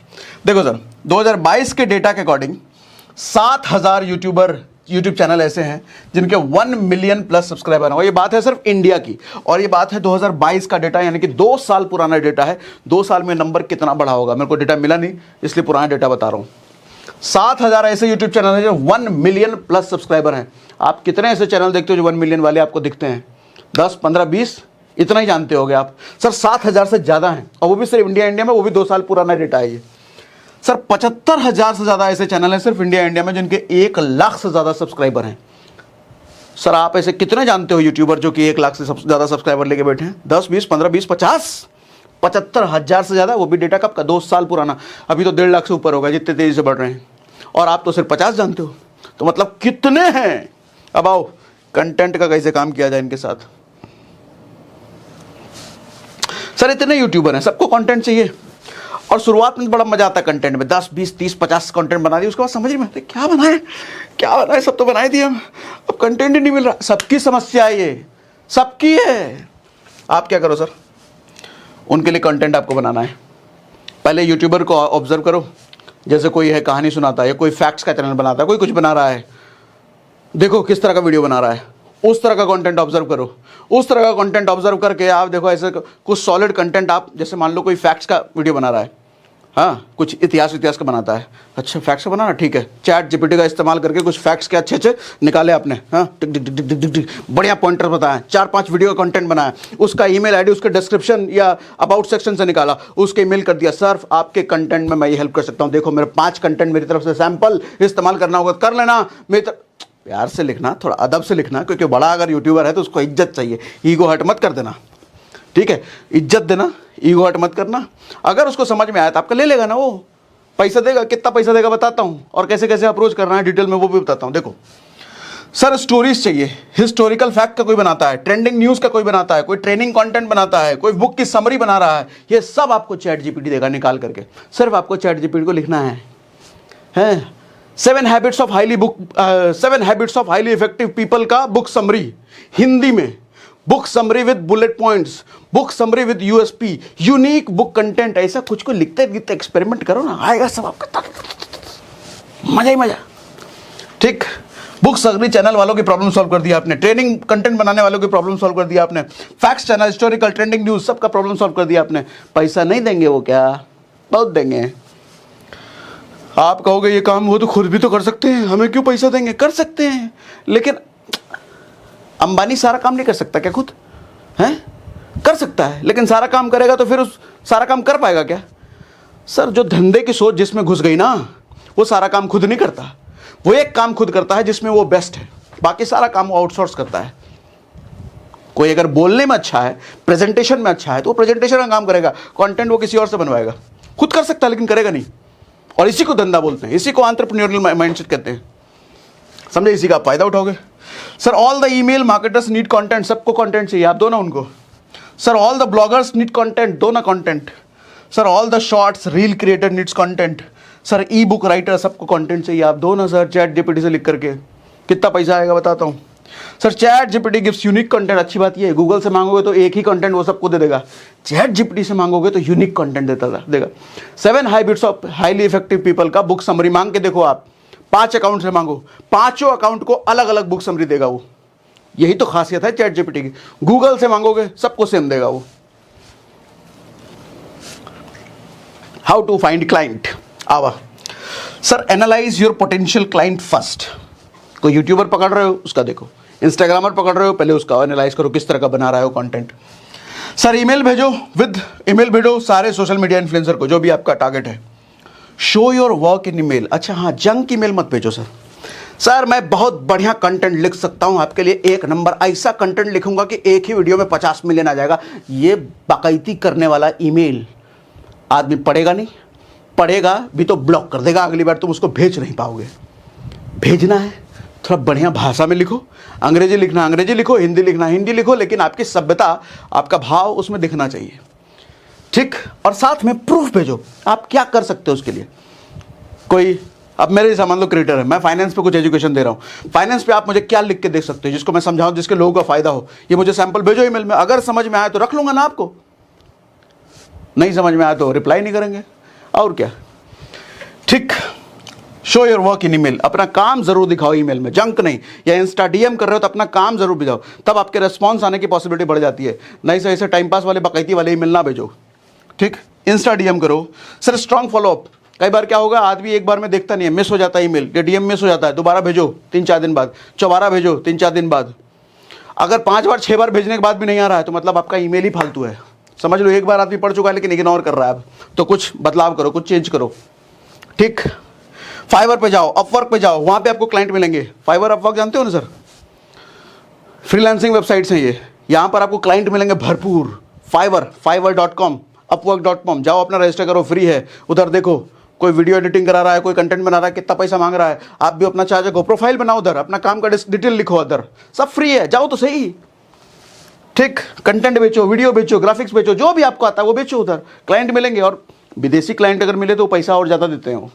देखो सर, 2022 के डेटा के अकॉर्डिंग 7,000 यूट्यूब चैनल ऐसे हैं जिनके 1 मिलियन प्लस सब्सक्राइबर हैं, और ये बात है सिर्फ इंडिया की, और ये बात है 2022 का डेटा, यानी कि 2 साल पुराना डेटा है। 2 साल में नंबर कितना बढ़ा होगा, मेरे को डेटा मिला नहीं, इसलिए पुराना डेटा बता रहा हूँ। 7,000 ऐसे यूट्यूब चैनल हैं जो 1 मिलियन प्लस सब्सक्राइबर हैं। आप कितने ऐसे चैनल देखते हो जो 1 मिलियन वाले आपको दिखते हैं? 10, 15, 20, इतना ही जानते होगे आप सर। 7,000 से ज़्यादा हैं, और वो भी सिर्फ इंडिया में, वो भी 2 साल पुराना डेटा है ये सर। 75,000 से ज़्यादा ऐसे चैनल हैं सिर्फ इंडिया में जिनके 1 लाख से ज़्यादा सब्सक्राइबर हैं। सर आप ऐसे कितने जानते हो यूट्यूबर जो कि 1 लाख से ज़्यादा सब्सक्राइबर लेके बैठे हैं? 10, 20, 15, 20, 50, 75,000 से ज़्यादा, वो भी डेटा कब का? 2 साल पुराना। अभी तो 1.5 लाख से ऊपर होगा जितने तेज़ी से बढ़ रहे हैं, और आप तो सिर्फ 50 जानते हो, तो मतलब कितने हैं? अब आओ कंटेंट का कैसे काम किया जाए इनके साथ। सर इतने यूट्यूबर हैं, सबको कंटेंट चाहिए, और शुरुआत में बड़ा मजा आता है कंटेंट में, 10, 20, 30, 50 कंटेंट बना दिए, उसके बाद समझ में आता है क्या बनाए, सब तो बनाए दिए हम, अब कंटेंट ही नहीं मिल रहा। सबकी समस्या है ये, सबकी है। आप क्या करो सर, उनके लिए कंटेंट आपको बनाना है। पहले यूट्यूबर को ऑब्जर्व करो, जैसे कोई है कहानी सुनाता है, या कोई फैक्ट्स का चैनल बनाता है, कोई कुछ बना रहा है, देखो किस तरह का वीडियो बना रहा है, उस तरह का कंटेंट ऑब्जर्व करो। उस तरह का कंटेंट ऑब्जर्व करके आप देखो ऐसे कुछ सॉलिड कंटेंट, आप जैसे मान लो कोई फैक्ट्स का वीडियो बना रहा है, हाँ, कुछ इतिहास का बनाता है। अच्छा, फैक्ट्स का बनाना, ठीक है। चैट जीपीटी का इस्तेमाल करके कुछ फैक्ट्स के अच्छे अच्छे निकाले आपने, हाँ, टिक टिक टिक टिक टिक टिक, बढ़िया पॉइंटर बताया, 4-5 वीडियो का कंटेंट बनाया, उसका ईमेल आईडी उसके डिस्क्रिप्शन या अबाउट सेक्शन से निकाला, उसके ईमेल कर दिया, सर आपके कंटेंट में मैं ये हेल्प कर सकता हूँ, देखो मेरे 5 कंटेंट मेरी तरफ से सैंपल, इस्तेमाल करना होगा कर लेना। मेरी तरफ प्यार से लिखना, थोड़ा अदब से लिखना, क्योंकि बड़ा अगर यूट्यूबर है तो उसको इज्जत चाहिए, ईगो हर्ट मत कर देना, ठीक है, इज्जत देना, ईगो हर्ट मत करना। अगर उसको समझ में आया तो आपका ले लेगा ना, वो पैसा देगा, कितना पैसा देगा बताता हूँ, और कैसे कैसे अप्रोच करना है डिटेल में वो भी बताता हूँ। देखो सर, स्टोरीज चाहिए, हिस्टोरिकल फैक्ट का कोई बनाता है, ट्रेंडिंग न्यूज का कोई बनाता है, कोई ट्रेनिंग कंटेंट बनाता है, कोई बुक की समरी बना रहा है, ये सब आपको चैट जीपीटी देगा निकाल करके। सिर्फ आपको चैट जीपीटी को लिखना है 7 habits of highly effective people का बुक समरी हिंदी में, book summary with bullet points, book summary with USP, unique book content, ऐसा कुछ को लिखते लिखते एक्सपेरिमेंट करो ना, आएगा सब आपका, मजा ही मजा, ठीक। बुक समरी चैनल वालों की प्रॉब्लम सॉल्व कर दिया आपने, ट्रेनिंग कंटेंट बनाने वालों की प्रॉब्लम सॉल्व कर दिया आपने, facts channel, historical, trending news, सबका प्रॉब्लम सॉल्व कर दिया आपने। पैसा नहीं देंगे वो, क्या बहुत देंगे। आप कहोगे ये काम वो तो खुद भी तो कर सकते हैं, हमें क्यों पैसा देंगे, कर सकते हैं, लेकिन अंबानी सारा काम नहीं कर सकता क्या खुद, हैं? कर सकता है, लेकिन सारा काम करेगा तो फिर उस सारा काम कर पाएगा क्या? सर, जो धंधे की सोच जिसमें घुस गई ना, वो सारा काम खुद नहीं करता, वो एक काम खुद करता है जिसमें वो बेस्ट है, बाकी सारा काम वो आउटसोर्स करता है। कोई अगर बोलने में अच्छा है, प्रेजेंटेशन में अच्छा है, तो वो प्रेजेंटेशन का काम करेगा, कंटेंट वो किसी और से बनवाएगा, खुद कर सकता है लेकिन करेगा नहीं। और इसी को धंधा बोलते हैं, इसी को एंटरप्रेन्योरियल माइंडसेट कहते हैं, समझे? इसी का आप फायदा उठाओगे। Sir, all the email marketers need content, सबको कंटेंट चाहिए, आप दो ना उनको। Sir, all the bloggers need content, दो ना content. Sir, all the shorts reel creator needs content. Sir, e book writer, सबको कंटेंट चाहिए, आप दो ना सर, चैट जीपीटी से लिख करके। कितना पैसा आएगा बताता हूँ। Sir, chat GPT gives unique content, अच्छी बात ये है, गूगल से मांगोगे तो एक ही कंटेंट वो सबको दे देगा, चैट जीपीटी से मांगोगे तो यूनिक कंटेंट देगा। 7 habits of highly effective people का बुक समरी मांग के देखो आप, 5 अकाउंट से मांगो, 5 अकाउंट को अलग अलग बुक समरी देगा वो। यही तो खासियत है चैट जीपीटी की। गूगल से मांगोगे सबको सेम देगा वो। हाउ टू फाइंड क्लाइंट, आवा। Sir, analyse your potential client first. कोई यूट्यूबर पकड़ रहे हो उसका देखो, इंस्टाग्रामर पकड़ रहे हो पहले उसका एनालाइज करो, किस तरह का बना रहा हो कंटेंट। सर, ईमेल भेजो सारे सोशल मीडिया इन्फ्लुएंसर को, जो भी आपका टारगेट है। Show your work in email. अच्छा हाँ, जंक ईमेल मत भेजो सर। सर, मैं बहुत बढ़िया कंटेंट लिख सकता हूं आपके लिए, एक नंबर, ऐसा कंटेंट लिखूंगा कि एक ही वीडियो में 50 मिलियन आ जाएगा। ये बाकायदी करने वाला ईमेल आदमी पढ़ेगा नहीं, पढ़ेगा भी तो ब्लॉक कर देगा, अगली बार तुम उसको भेज नहीं पाओगे। भेजना है थोड़ा बढ़िया भाषा में लिखो, अंग्रेजी लिखना अंग्रेजी लिखो, हिंदी लिखना हिंदी लिखो, लेकिन आपकी सभ्यता, आपका भाव उसमें दिखना चाहिए, ठीक। और साथ में प्रूफ भेजो, आप क्या कर सकते हो उसके लिए। कोई अब मेरे जैसा मान लो क्रिएटर है, मैं फाइनेंस पे कुछ एजुकेशन दे रहा हूँ, फाइनेंस पे आप मुझे क्या लिख के दे सकते हो जिसको मैं समझाऊं, जिसके लोगों का फायदा हो। ये मुझे सैंपल भेजो ईमेल में, अगर समझ में आया तो रख लूंगा ना आपको, नहीं समझ में आया तो रिप्लाई नहीं करेंगे, और क्या, ठीक। Show your work in email, अपना काम जरूर दिखाओ ईमेल में, जंक नहीं। या इंस्टा डीएम कर रहे हो तो अपना काम जरूर भेजाओ, तब आपके रिस्पॉन्स आने की पॉसिबिलिटी बढ़ जाती है। नहीं से ऐसे टाइम पास वाले बकैती वाले ईमेल ना भेजो, ठीक। इंस्टा डीएम करो। Sir, strong follow up. कई बार क्या होगा, आदमी एक बार में देखता नहीं है, मिस हो जाता है ईमेल या डीएम मिस हो जाता है, दोबारा भेजो 3-4 दिन बाद, दोबारा भेजो 3-4 दिन बाद। अगर 5 बार 6 बार भेजने के बाद भी नहीं आ रहा है तो मतलब आपका ईमेल ही फालतू है, समझ लो। एक बार आदमी पढ़ चुका है लेकिन इग्नोर कर रहा है, अब तो कुछ बदलाव करो, कुछ चेंज करो, ठीक। फाइवर पे जाओ, अपवर्क पे जाओ, वहां पे आपको क्लाइंट मिलेंगे। फाइवर, अपवर्क जानते हो ना सर, फ्रीलांसिंग वेबसाइट्स हैं ये, यहां पर आपको क्लाइंट मिलेंगे भरपूर। fiverr.com, upwork.com जाओ, अपना रजिस्टर करो, फ्री है। उधर देखो कोई वीडियो एडिटिंग करा रहा है, कोई कंटेंट बना रहा है, कितना पैसा मांग रहा है, आप भी अपना चार्ज को प्रोफाइल बनाओ, उधर अपना काम का डिटेल लिखो, उधर सब फ्री है, जाओ तो सही, ठीक। कंटेंट बेचो, वीडियो बेचो, ग्राफिक्स बेचो, जो भी आपको आता है वो बेचो, उधर क्लाइंट मिलेंगे। और विदेशी क्लाइंट अगर मिले तो पैसा और ज्यादा देते हैं।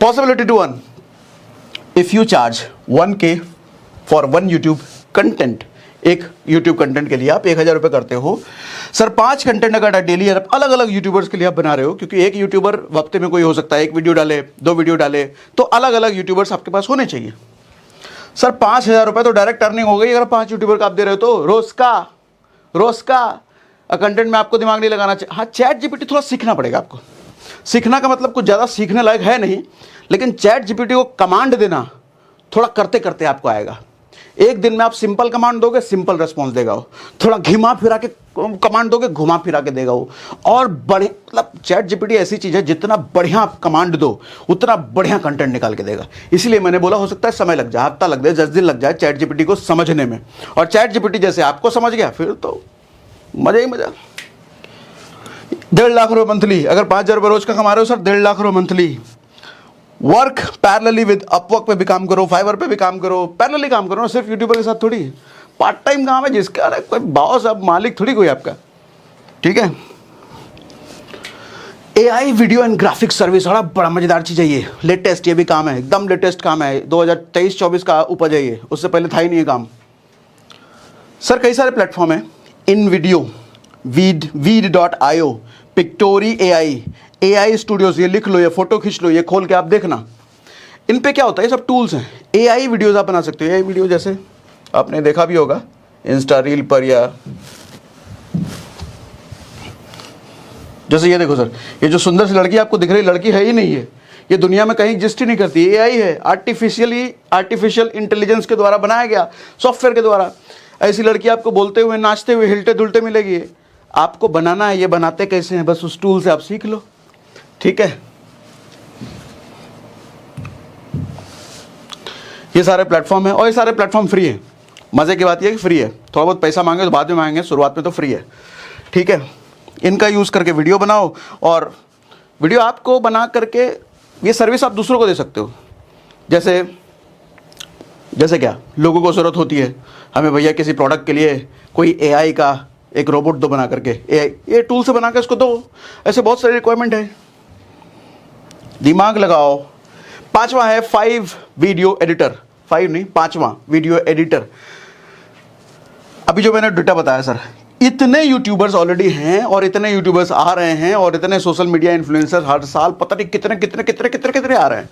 Possibility to earn, if you charge 1K for 1 YouTube content, एक यूट्यूब कंटेंट के लिए आप 1000 रुपये करते हो। सर, 5 कंटेंट अगर डेली अलग अलग यूट्यूबर्स के लिए आप बना रहे हो, क्योंकि एक यूट्यूबर हफ्ते में कोई हो सकता है, एक वीडियो डाले, 2 वीडियो डाले, तो अलग अलग यूट्यूबर्स आपके पास होने चाहिए। सर, 5000 रुपये तो डायरेक्ट अर्निंग हो गई अगर 5 यूट्यूबर का आप दे रहे हो तो। रोज का और कंटेंट में आपको दिमाग नहीं लगाना चाहिए। हाँ, चैट जीपीटी थोड़ा सीखना पड़ेगा आपको। सीखना का मतलब कुछ ज़्यादा सीखने लायक है नहीं, लेकिन चैट जीपीटी को कमांड देना थोड़ा करते करते आपको आएगा। एक दिन में आप सिंपल कमांड दोगे, सिंपल रिस्पॉन्स देगा वो। थोड़ा घुमा फिरा के कमांड दोगे, घुमा फिरा के देगा वो। और बड़े मतलब चैट जीपीटी ऐसी चीज़ है, जितना बढ़िया आप कमांड दो उतना बढ़िया कंटेंट निकाल के देगा। इसलिए मैंने बोला हो सकता है समय लग जाए, हफ्ता लग जाए, 10 दिन लग जाए चैट जीपीटी को समझने में। और चैट जीपीटी जैसे आपको समझ गया फिर तो मजा ही मजा। 1.5 लाख रुपये मंथली, अगर 5,000 रुपये रोज का कमा रहे हो सर, 1.5 लाख रुपये monthly. Work parallelly with Upwork पे भी काम करो, फाइवर पे भी काम करो, पैरेलली काम करो ना, सिर्फ यूट्यूबर के साथ थोड़ी। पार्ट टाइम काम है जिसका, अरे कोई बॉस अब मालिक थोड़ी कोई आपका, ठीक है। AI video and graphic service, बड़ा मजेदार चीज है ये, लेटेस्ट, ये भी काम है, एकदम लेटेस्ट काम है, 2023-24 का उपज है ये, उससे पहले था ही नहीं ये काम। सर कई सारे प्लेटफॉर्म है, इन वीडियो, वीड.io, पिक्टोरी AI स्टूडियोज, ये लिख लो, ये फोटो खींच लो, ये खोल के आप देखना। इन पे क्या होता है, ये सब टूल्स हैं, AI वीडियोज आप बना सकते हो। AI वीडियो जैसे आपने देखा भी होगा इंस्टा रील पर, या जैसे ये देखो सर, ये जो सुंदर सी लड़की आपको दिख रही लड़की है ही नहीं है, ये दुनिया में कहीं एग्जिस्ट ही नहीं करती, AI है, आर्टिफिशियल इंटेलिजेंस के द्वारा बनाया गया, सॉफ्टवेयर के द्वारा। ऐसी लड़की आपको बोलते हुए, नाचते हुए, हिलते धुलते मिलेगी। आपको बनाना है, ये बनाते कैसे हैं, बस उस टूल से आप सीख लो, ठीक है। ये सारे प्लेटफॉर्म है, और ये सारे प्लेटफॉर्म फ्री है। मजे की बात ये है कि फ्री है, थोड़ा बहुत पैसा मांगे तो बाद में मांगेंगे, शुरुआत में तो फ्री है, ठीक है। इनका यूज करके वीडियो बनाओ, और वीडियो आपको बना करके ये सर्विस आप दूसरों को दे सकते हो। जैसे क्या लोगों को ज़रूरत होती है, हमें भैया किसी प्रोडक्ट के लिए कोई AI का एक रोबोट दो बना करके, ये टूल से बना कर इसको दो, ऐसे बहुत सारी रिक्वायरमेंट है, दिमाग लगाओ। 5वां है 5 वीडियो एडिटर, 5 नहीं 5वां वीडियो एडिटर। अभी जो मैंने डेटा बताया सर, इतने यूट्यूबर्स ऑलरेडी हैं, और इतने यूट्यूबर्स आ रहे हैं, और इतने सोशल मीडिया इन्फ्लुएंसर हर साल पता नहीं कितने आ रहे हैं।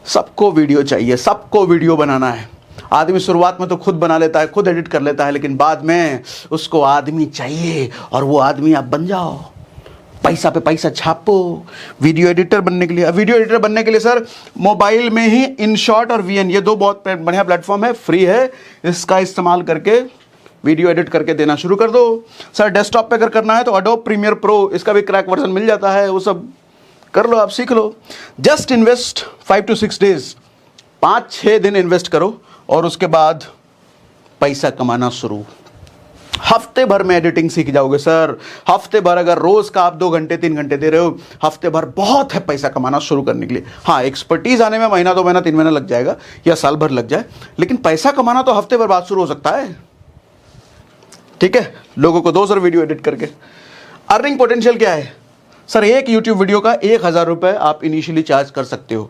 सबको वीडियो चाहिए, सबको वीडियो बनाना है। आदमी शुरुआत में तो खुद बना लेता है, खुद एडिट कर लेता है, लेकिन बाद में उसको आदमी चाहिए, और वो आदमी आप बन जाओ, पैसा पे पैसा छापो वीडियो एडिटर बनने के लिए। वीडियो एडिटर बनने के लिए सर मोबाइल में ही InShot और VN, ये 2 बहुत बढ़िया प्लेटफॉर्म है, फ्री है, इसका इस्तेमाल करके वीडियो एडिट करके देना शुरू कर दो। सर डेस्कटॉप पे अगर करना है तो Adobe Premiere Pro, इसका भी क्रैक वर्जन मिल जाता है, वो सब कर लो, आप सीख लो। जस्ट इन्वेस्ट 5 to 6 days, 5-6 दिन इन्वेस्ट करो, और उसके बाद पैसा कमाना शुरू। हफ्ते भर में एडिटिंग सीख जाओगे सर। हफ्ते भर अगर रोज का आप 2 घंटे 3 घंटे दे रहे हो, हफ्ते भर बहुत है पैसा कमाना शुरू करने के लिए। हाँ, एक्सपर्टीज आने में महीना 2 महीना 3 महीना लग जाएगा, या साल भर लग जाए, लेकिन पैसा कमाना तो हफ्ते भर बाद शुरू हो सकता है, ठीक है। लोगों को 2 सर वीडियो एडिट करके। अर्निंग पोटेंशियल क्या है सर, एक यूट्यूब वीडियो का 1,000 रुपये आप इनिशियली चार्ज कर सकते हो।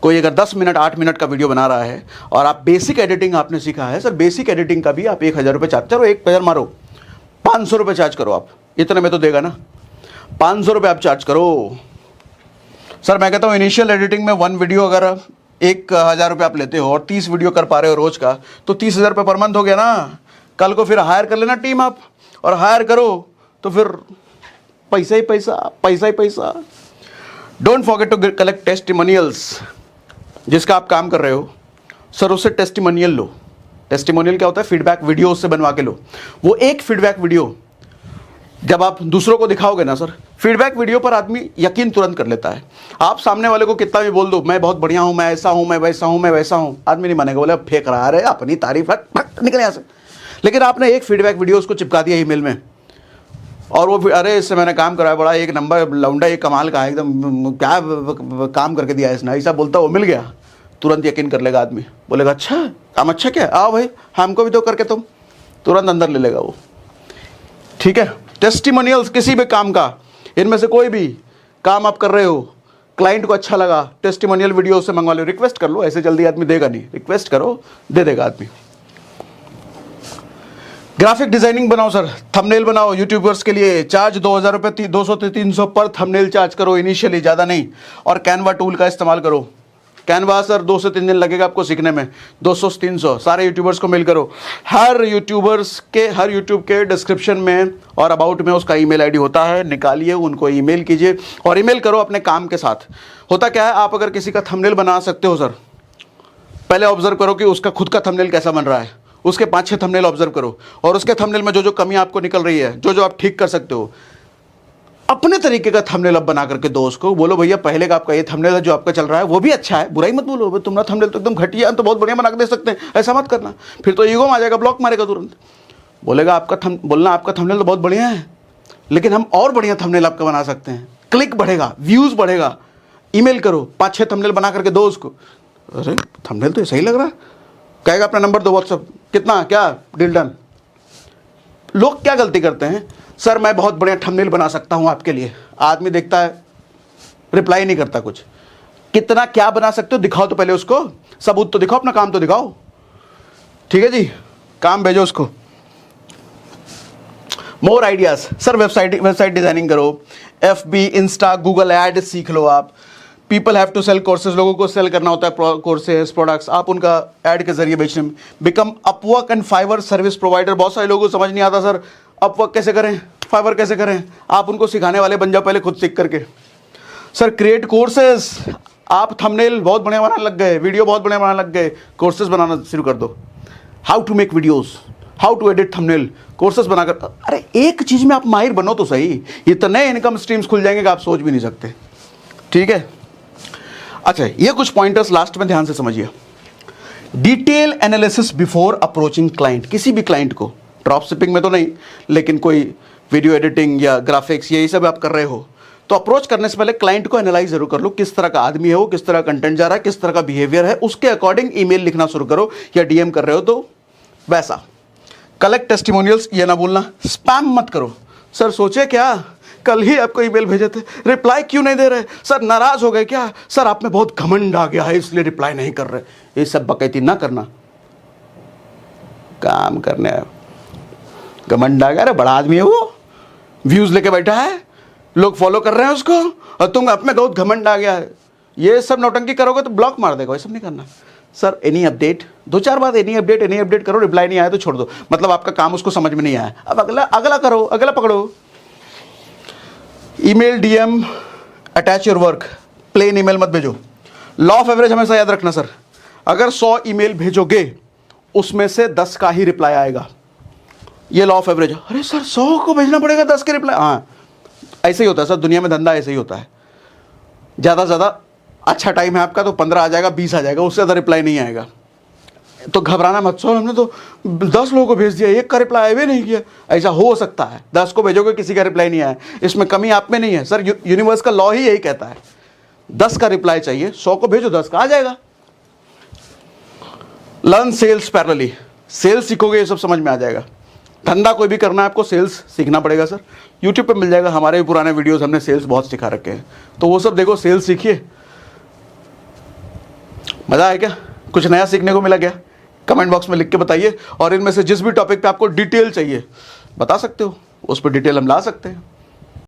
कोई अगर 10 मिनट 8 मिनट का वीडियो बना रहा है, और आप बेसिक एडिटिंग आपने सीखा है सर, बेसिक एडिटिंग का भी आप 1,000 रुपये चार्ज करो, 1,000 मारो, 500 रुपये चार्ज करो आप, इतने में तो देगा ना, 500 रुपये आप चार्ज करो। सर मैं कहता हूँ इनिशियल एडिटिंग में 1 वीडियो अगर 1,000 रुपये आप लेते हो, और 30 वीडियो कर पा रहे हो रोज का, तो 30,000 रुपये पर मंथ हो गया ना। कल को फिर हायर कर लेना टीम आप, और हायर करो तो फिर पैसा ही पैसा। Don't forget to collect testimonials. जिसका आप काम कर रहे हो सर, उससे टेस्टिमोनियल लो। टेस्टिमोनियल क्या होता है, फीडबैक वीडियो उससे बनवा के लो। वो एक फीडबैक वीडियो जब आप दूसरों को दिखाओगे ना सर, फीडबैक वीडियो पर आदमी यकीन तुरंत कर लेता है। आप सामने वाले को कितना भी बोल दो, मैं बहुत बढ़िया हूँ, मैं ऐसा हूँ, मैं वैसा हूँ, मैं वैसा हूँ, आदमी नहीं मानेगा, बोले फेंक रहा है, अपनी तारीफ निकले यहाँ से। लेकिन आपने एक फीडबैक वीडियो उसको चिपका दिया ईमेल में, और वो अरे इससे मैंने काम कराया, बड़ा एक नंबर लौंडा, एक कमाल का, एकदम क्या काम करके दिया इसने, ऐसा बोलता वो मिल गया, तुरंत यकीन कर लेगा आदमी, बोलेगा अच्छा काम अच्छा क्या, आओ भाई हमको भी दो करके, तुम तुरंत अंदर ले लेगा वो, ठीक है। टेस्टिमोनियल्स किसी भी काम का, इनमें से कोई भी काम आप कर रहे हो, क्लाइंट को अच्छा लगा, टेस्टिमोनियल वीडियो से मंगवा लो, रिक्वेस्ट कर लो, ऐसे जल्दी आदमी देगा नहीं, रिक्वेस्ट करो दे देगा आदमी। ग्राफिक डिजाइनिंग बनाओ सर, थंबनेल बनाओ यूट्यूबर्स के लिए, चार्ज 2,000 रुपये, 200 से 300 पर थंबनेल चार्ज करो इनिशियली, ज़्यादा नहीं, और कैनवा टूल का इस्तेमाल करो, कैनवा सर 2 से 3 दिन लगेगा आपको सीखने में, 200 से 300। सारे यूट्यूबर्स को मेल करो, हर यूट्यूब के डिस्क्रिप्शन में और अबाउट में उसका ईमेल आईडी होता है, निकालिए, उनको ईमेल कीजिए और ईमेल करो अपने काम के साथ। होता क्या है, आप अगर किसी का थंबनेल बना सकते हो सर, पहले ऑब्जर्व करो कि उसका खुद का थंबनेल कैसा बन रहा है, उसके 5-6 थंबनेल ऑब्जर्व करो और उसके थंबनेल में जो जो कमी आपको निकल रही है, जो जो आप ठीक कर सकते हो, अपने तरीके का थंबनेल अब बना करके दो उसको। बोलो भैया पहले का आपका ये थंबनेल है जो आपका चल रहा है वो भी अच्छा है, बुराई मत बोलो, तुम्हारा थंबनेल तो एकदम घटिया है, तो बहुत बढ़िया बना के दे सकते हैं, ऐसा मत करना। फिर तो ईगो में आ जाएगा, ब्लॉक मारेगा तुरंत, बोलेगा आपका थंबनेल तो बहुत बढ़िया है लेकिन हम और बढ़िया थंबनेल आपका बना सकते हैं, क्लिक बढ़ेगा, व्यूज़ बढ़ेगा। ईमेल करो, 5-6 थंबनेल बना करके दो उसको। अरे थंबनेल तो सही लग रहा है, कहेगा अपना नंबर दो व्हाट्सअप, कितना क्या डील डन। लोग क्या गलती करते हैं, सर मैं बहुत बढ़िया थंबनेल बना सकता हूं आपके लिए, आदमी देखता है रिप्लाई नहीं करता कुछ। कितना क्या बना सकते हो दिखाओ तो पहले उसको, सबूत तो दिखाओ, अपना काम तो दिखाओ। ठीक है जी, काम भेजो उसको। More ideas sir, website designing करो, FB इंस्टा गूगल ऐड सीख लो आप। People have to sell courses, लोगों को सेल करना होता है कोर्सेज प्रोडक्ट्स, आप उनका ऐड के जरिए बेचने में। Become Upwork and Fiverr service provider, बहुत सारे लोगों को समझ नहीं आता सर अपवर्क कैसे करें, फाइवर कैसे करें, आप उनको सिखाने वाले बन जाओ पहले खुद सीख करके। सर क्रिएट कोर्सेज, आप थंबनेल बहुत बढ़िया बनाने लग गए, वीडियो बहुत बढ़िया बनाने लग गए, कोर्सेज बनाना शुरू कर दो। How to make videos, how to edit thumbnail, courses बनाकर। अरे एक चीज में आप माहिर बनो तो सही, इतने इनकम स्ट्रीम्स खुल जाएंगे कि आप सोच भी नहीं सकते। ठीक है, अच्छा ये कुछ पॉइंटर्स लास्ट में ध्यान से समझिए। Detail analysis before approaching client, किसी भी क्लाइंट को, ड्रॉप शिपिंग में तो नहीं, लेकिन कोई वीडियो एडिटिंग या ग्राफिक्स यही सब आप कर रहे हो, तो अप्रोच करने से पहले क्लाइंट को एनालाइज जरूर कर लो, किस तरह का आदमी है वो, किस तरह कंटेंट जा रहा है, किस तरह का बिहेवियर है, उसके अकॉर्डिंग ईमेल लिखना शुरू करो, या DM कर रहे हो तो वैसा। कलेक्ट टेस्टिमोनियल्स, ये ना बोलना, स्पैम मत करो। सर सोचे क्या, कल ही आपको ईमेल भेजे थे, रिप्लाई क्यों नहीं दे रहे, सर नाराज हो गए क्या, सर आप में बहुत घमंड आ गया है इसलिए रिप्लाई नहीं कर रहे। ये सब बकैती ना करना, काम करने आए, घमंड आ गया, अरे बड़ा आदमी है वो, व्यूज लेके बैठा है, लोग फॉलो कर रहे हैं उसको, और तुम आप में बहुत घमंड आ गया है, ये सब नौटंकी करोगे तो ब्लॉक मार देगा। ये सब नहीं करना। सर एनी अपडेट, 2-4 बार एनी अपडेट करो, रिप्लाई नहीं आया तो छोड़ दो, मतलब आपका काम उसको समझ में नहीं आया, अब अगला करो, अगला पकड़ो। Email DM attach your work, plain email मत भेजो। लॉ ऑफ एवरेज हमेशा याद रखना सर, अगर 100 ईमेल भेजोगे उसमें से 10 का ही रिप्लाई आएगा, ये लॉ ऑफ एवरेज। अरे सर 100 को भेजना पड़ेगा, 10 के रिप्लाई, हाँ ऐसे ही होता है सर, दुनिया में धंधा ऐसे ही होता है। ज़्यादा से ज़्यादा अच्छा टाइम है आपका तो 15 आ जाएगा, 20 आ जाएगा, उससे ज़्यादा रिप्लाई नहीं आएगा, तो घबराना मत। सर हमने तो 10 लोगों को भेज दिया, एक का रिप्लाई आए भी नहीं किया। ऐसा हो सकता है, 10 को भेजोगे किसी का रिप्लाई नहीं आया, इसमें कमी आप में नहीं है सर, यूनिवर्स का लॉ ही यही कहता है, 10 का रिप्लाई चाहिए, 100 को भेजो, 10 का आ जाएगा। लर्न सेल्स पैरेलली, सेल्स सीखोगे ये सब समझ में आ जाएगा। धंधा कोई भी करना है आपको सेल्स सीखना पड़ेगा सर, यूट्यूब पे मिल जाएगा, हमारे भी पुराने वीडियोस हमने सेल्स बहुत सिखा रखे हैं, तो वो सब देखो, सेल्स सीखिए। मज़ा आया क्या, कुछ नया सीखने को मिला क्या, कमेंट बॉक्स में लिख के बताइए। और इनमें से जिस भी टॉपिक पे आपको डिटेल चाहिए बता सकते हो, उस पर डिटेल हम ला सकते हैं।